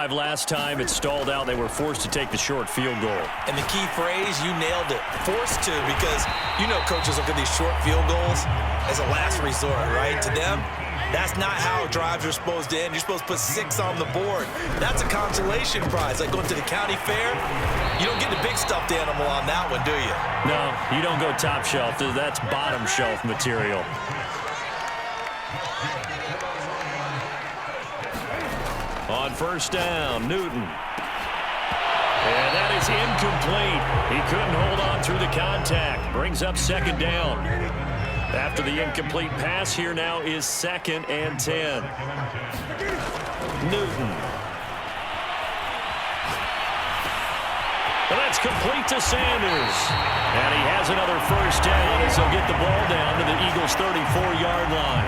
drive last time. It stalled out. They were forced to take the short field goal. And the key phrase, you nailed it, forced to, because you know coaches look at these short field goals as a last resort, right? To them, that's not how drives are supposed to end. You're supposed to put 6 on the board. That's a consolation prize, like going to the county fair. You don't get the big stuffed animal on that one, do you? No, you don't go top shelf. That's bottom shelf material. On first down, Newton. And that is incomplete. He couldn't hold on through the contact. Brings up second down. After the incomplete pass, here now is 2nd and 10. Newton. And that's complete to Sanders. And he has another first down as he'll get the ball down to the Eagles' 34-yard line.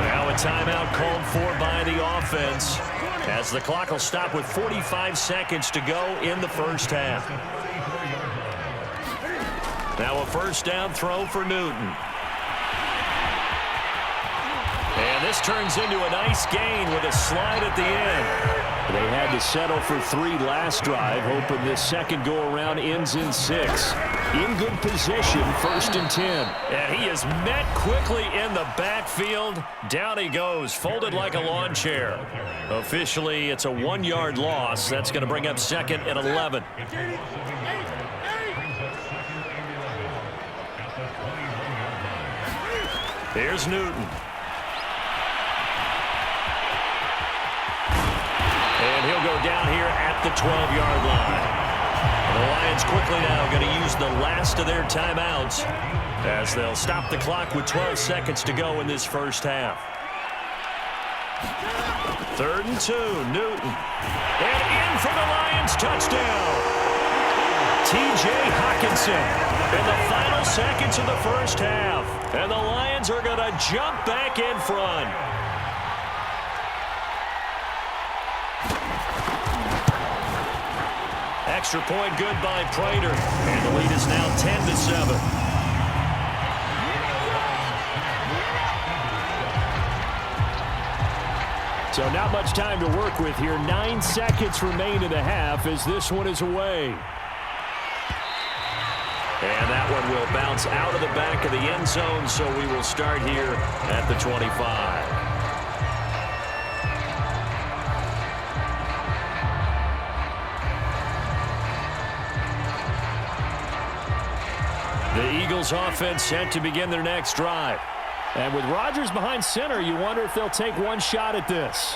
Now a timeout called for by the offense, as the clock will stop with 45 seconds to go in the first half. Now a first down throw for Newton. And this turns into a nice gain with a slide at the end. They had to settle for 3 last drive, hoping this second go-around ends in 6. In good position, 1st and 10. And he is met quickly in the backfield. Down he goes, folded like a lawn chair. Officially, it's a 1-yard loss. That's going to bring up 2nd and 11. Here's Newton. And he'll go down here at the 12-yard line. The Lions quickly now going to use the last of their timeouts as they'll stop the clock with 12 seconds to go in this first half. 3rd and 2, Newton. And in for the Lions touchdown. T.J. Hawkinson in the final seconds of the first half. And the Lions are going to jump back in front. Extra point good by Prater. And the lead is now 10-7. So not much time to work with here. 9 seconds remain in the half as this one is away. And that one will bounce out of the back of the end zone, so we will start here at the 25. The Eagles offense set to begin their next drive. And with Rodgers behind center, you wonder if they'll take one shot at this.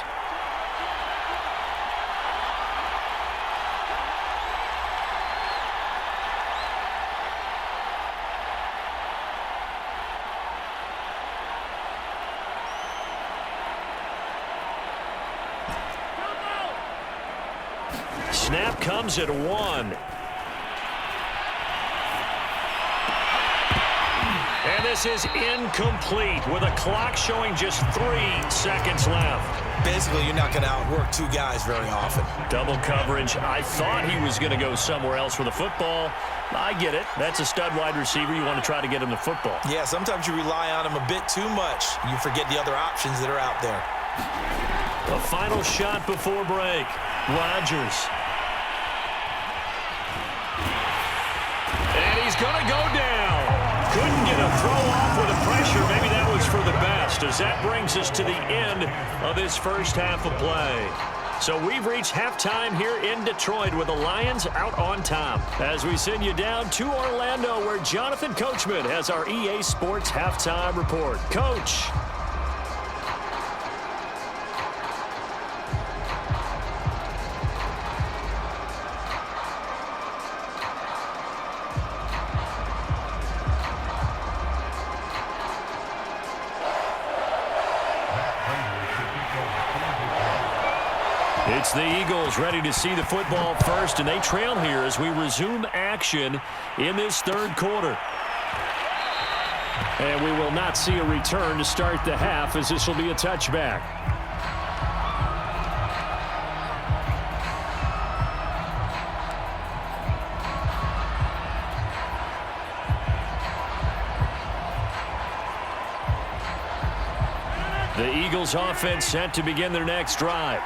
Snap comes at 1. And this is incomplete with a clock showing just 3 seconds left. Basically, you're not going to outwork 2 guys very often. Double coverage. I thought he was going to go somewhere else with the football. I get it. That's a stud wide receiver. You want to try to get him the football. Yeah, sometimes you rely on him a bit too much. You forget the other options that are out there. A final shot before break. Rodgers. And he's going to go down. Couldn't get a throw off with the pressure. Maybe that was for the best, as that brings us to the end of this first half of play. So we've reached halftime here in Detroit with the Lions out on top. As we send you down to Orlando, where Jonathan Coachman has our EA Sports halftime report. Coach. It's the Eagles ready to see the football first, and they trail here as we resume action in this 3rd quarter. And we will not see a return to start the half, as this will be a touchback. The Eagles offense set to begin their next drive.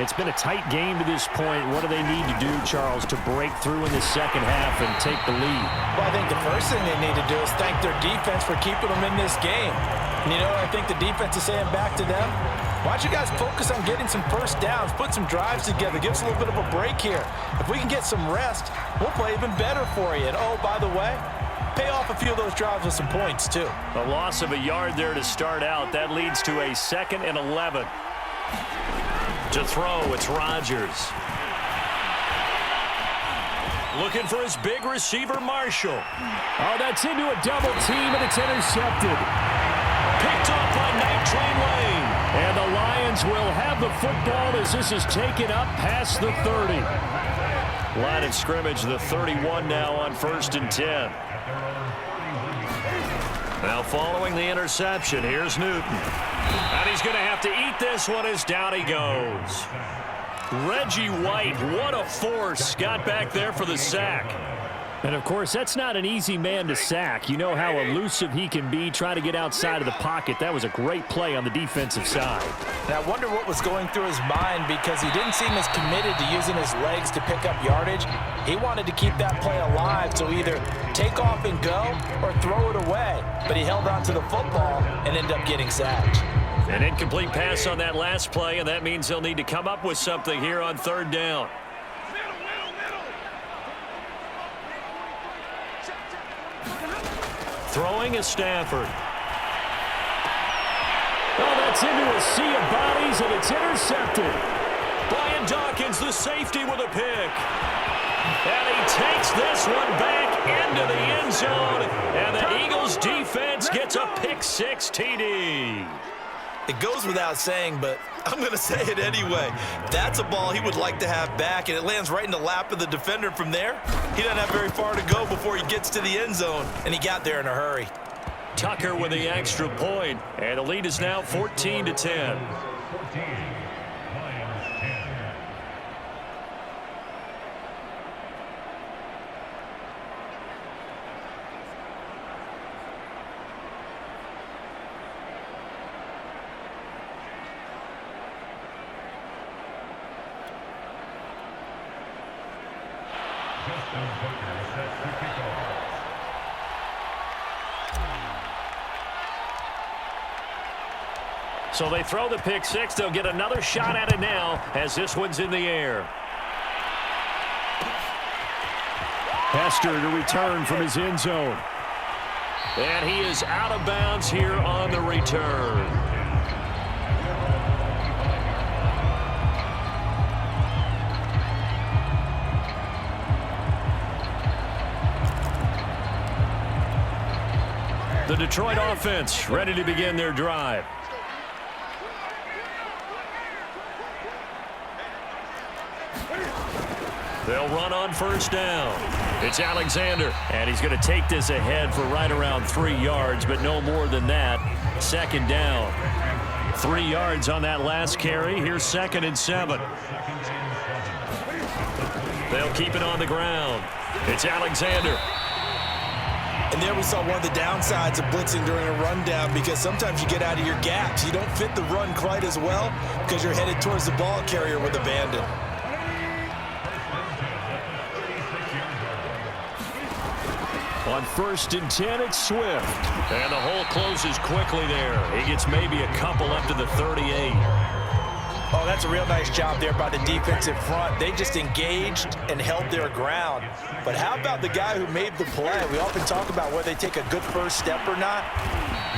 It's been a tight game to this point. What do they need to do, Charles, to break through in the second half and take the lead? Well, I think the first thing they need to do is thank their defense for keeping them in this game. And you know what I think the defense is saying back to them? Why don't you guys focus on getting some first downs, put some drives together, give us a little bit of a break here. If we can get some rest, we'll play even better for you. And, oh, by the way, pay off a few of those drives with some points, too. A loss of a yard there to start out. That leads to a 2nd and 11. To throw, it's Rodgers. Looking for his big receiver, Marshall. Oh, that's into a double team, and it's intercepted. Picked off by Night Train Lane. And the Lions will have the football as this is taken up past the 30. Line of scrimmage, the 31 now on 1st and 10. Now following the interception, here's Newton. And he's going to have to eat this one as down he goes. Reggie White, what a force, got back there for the sack. And, of course, that's not an easy man to sack. You know how elusive he can be, try to get outside of the pocket. That was a great play on the defensive side. And I wonder what was going through his mind because he didn't seem as committed to using his legs to pick up yardage. He wanted to keep that play alive, so either take off and go or throw it away. But he held on to the football and ended up getting sacked. An incomplete pass on that last play, and that means they'll need to come up with something here on 3rd down. Throwing is Stafford. Oh, that's into a sea of bodies, and it's intercepted. Brian Dawkins, the safety, with a pick. And he takes this one back into the end zone, and the Eagles defense gets a pick-6 TD. It goes without saying, but I'm going to say it anyway. That's a ball he would like to have back, and it lands right in the lap of the defender from there. He doesn't have very far to go before he gets to the end zone, and he got there in a hurry. Tucker with the extra point, and the lead is now 14-10. So they throw the pick-6. They'll get another shot at it now as this one's in the air. Hester to return from his end zone. And he is out of bounds here on the return. The Detroit offense ready to begin their drive. They'll run on 1st down. It's Alexander, and he's going to take this ahead for right around 3 yards, but no more than that. 2nd down. 3 yards on that last carry. Here's 2nd and 7. They'll keep it on the ground. It's Alexander. And there we saw one of the downsides of blitzing during a rundown because sometimes you get out of your gaps. You don't fit the run quite as well because you're headed towards the ball carrier with abandon. On 1st and 10, it's Swift. And the hole closes quickly there. He gets maybe a couple up to the 38. Oh, that's a real nice job there by the defensive front. They just engaged and held their ground. But how about the guy who made the play? We often talk about whether they take a good first step or not.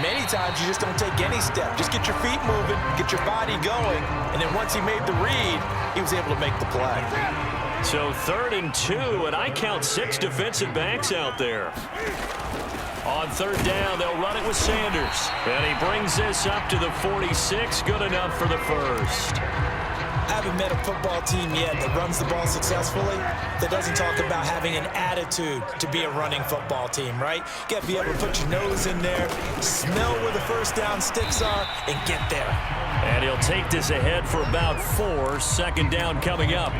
Many times you just don't take any step. Just get your feet moving, get your body going, and then once he made the read, he was able to make the play. So 3rd and 2, and I count 6 defensive backs out there. On 3rd down, they'll run it with Sanders. And he brings this up to the 46, good enough for the first. I haven't met a football team yet that runs the ball successfully that doesn't talk about having an attitude to be a running football team, right? You got to be able to put your nose in there, smell where the first down sticks are, and get there. And he'll take this ahead for about 4, 2nd down coming up.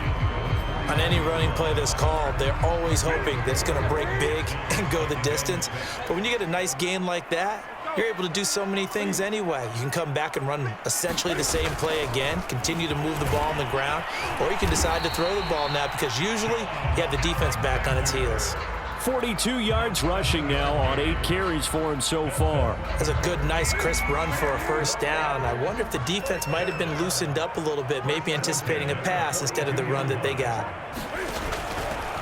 On any running play that's called, they're always hoping that it's going to break big and go the distance. But when you get a nice gain like that, you're able to do so many things anyway. You can come back and run essentially the same play again, continue to move the ball on the ground, or you can decide to throw the ball now because usually you have the defense back on its heels. 42 yards rushing now on 8 carries for him so far. That's a good, nice, crisp run for a first down. I wonder if the defense might have been loosened up a little bit, maybe anticipating a pass instead of the run that they got.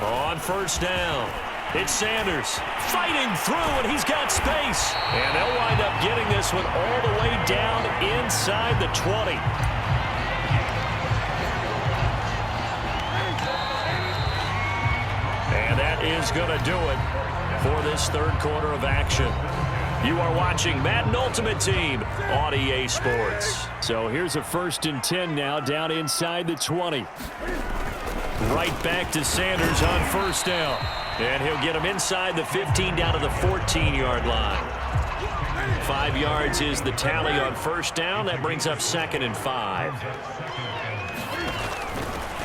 On first down, it's Sanders fighting through, and he's got space. And they'll wind up getting this one all the way down inside the 20. And that is going to do it for this third quarter of action. You are watching Madden Ultimate Team on EA Sports. So here's a 1st and 10 now down inside the 20. Right back to Sanders on first down. And he'll get him inside the 15 down to the 14-yard line. 5 yards is the tally on first down. That brings up 2nd and 5.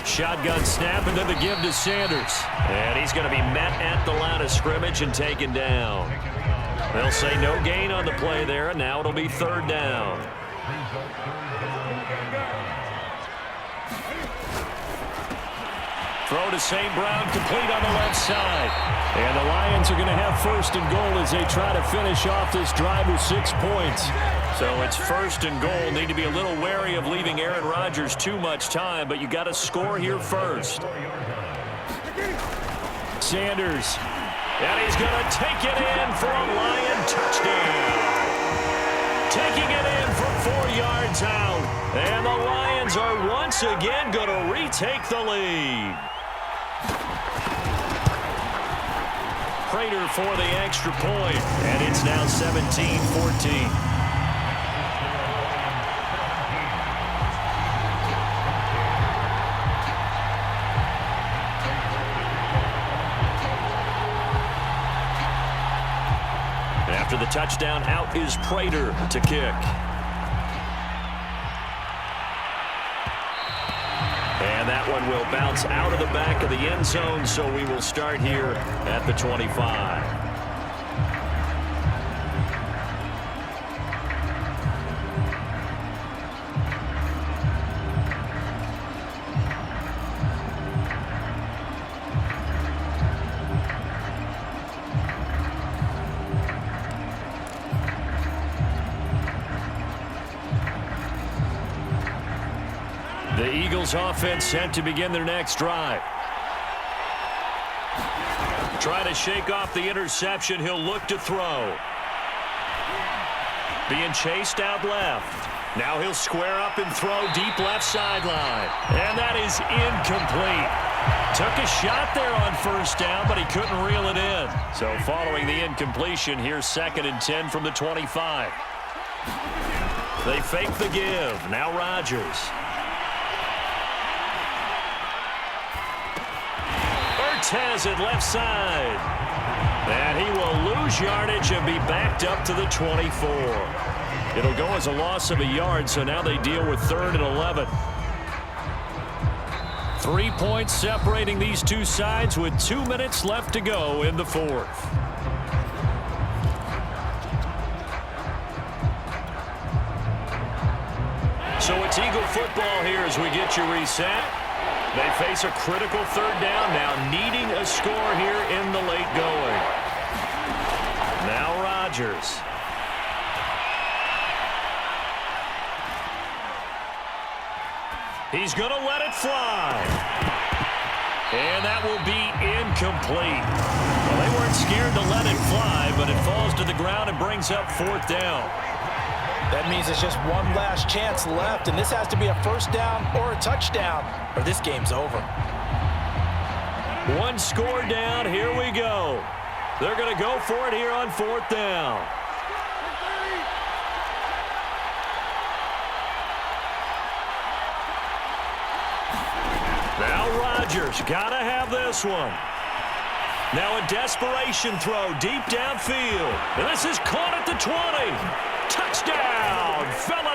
Shotgun snap and then the give to Sanders. And he's going to be met at the line of scrimmage and taken down. They'll say no gain on the play there, and now it'll be 3rd down. Throw to St. Brown, complete on the left side. And the Lions are going to have 1st and goal as they try to finish off this drive with 6 points. So it's 1st and goal. Need to be a little wary of leaving Aaron Rodgers too much time, but you got to score here first. Sanders, and he's going to take it in for a Lion touchdown. Taking it in from 4 yards out. And the Lions are once again going to retake the lead. Prater for the extra point, and it's now 17-14. After the touchdown, out is Prater to kick. And that one will bounce out of the back of the end zone, so we will start here at the 25. The Eagles offense set to begin their next drive. Trying to shake off the interception. He'll look to throw. Being chased out left. Now he'll square up and throw deep left sideline. And that is incomplete. Took a shot there on first down, but he couldn't reel it in. So following the incompletion, here's 2nd and 10 from the 25. They fake the give. Now Rodgers. Has it left side. And he will lose yardage and be backed up to the 24. It'll go as a loss of a yard, so now they deal with 3rd and 11. 3 points separating these two sides with 2 minutes left to go in the 4th. So it's Eagle football here as we get you reset. They face a critical 3rd down now, needing a score here in the late going. Now Rodgers. He's going to let it fly. And that will be incomplete. Well, they weren't scared to let it fly, but it falls to the ground and brings up 4th down. That means it's just one last chance left, and this has to be a 1st down or a touchdown, or this game's over. 1 score down. Here we go. They're going to go for it here on 4th down. Now Rodgers got to have this one. Now a desperation throw deep downfield. And this is caught at the 20. Touchdown! Fell out of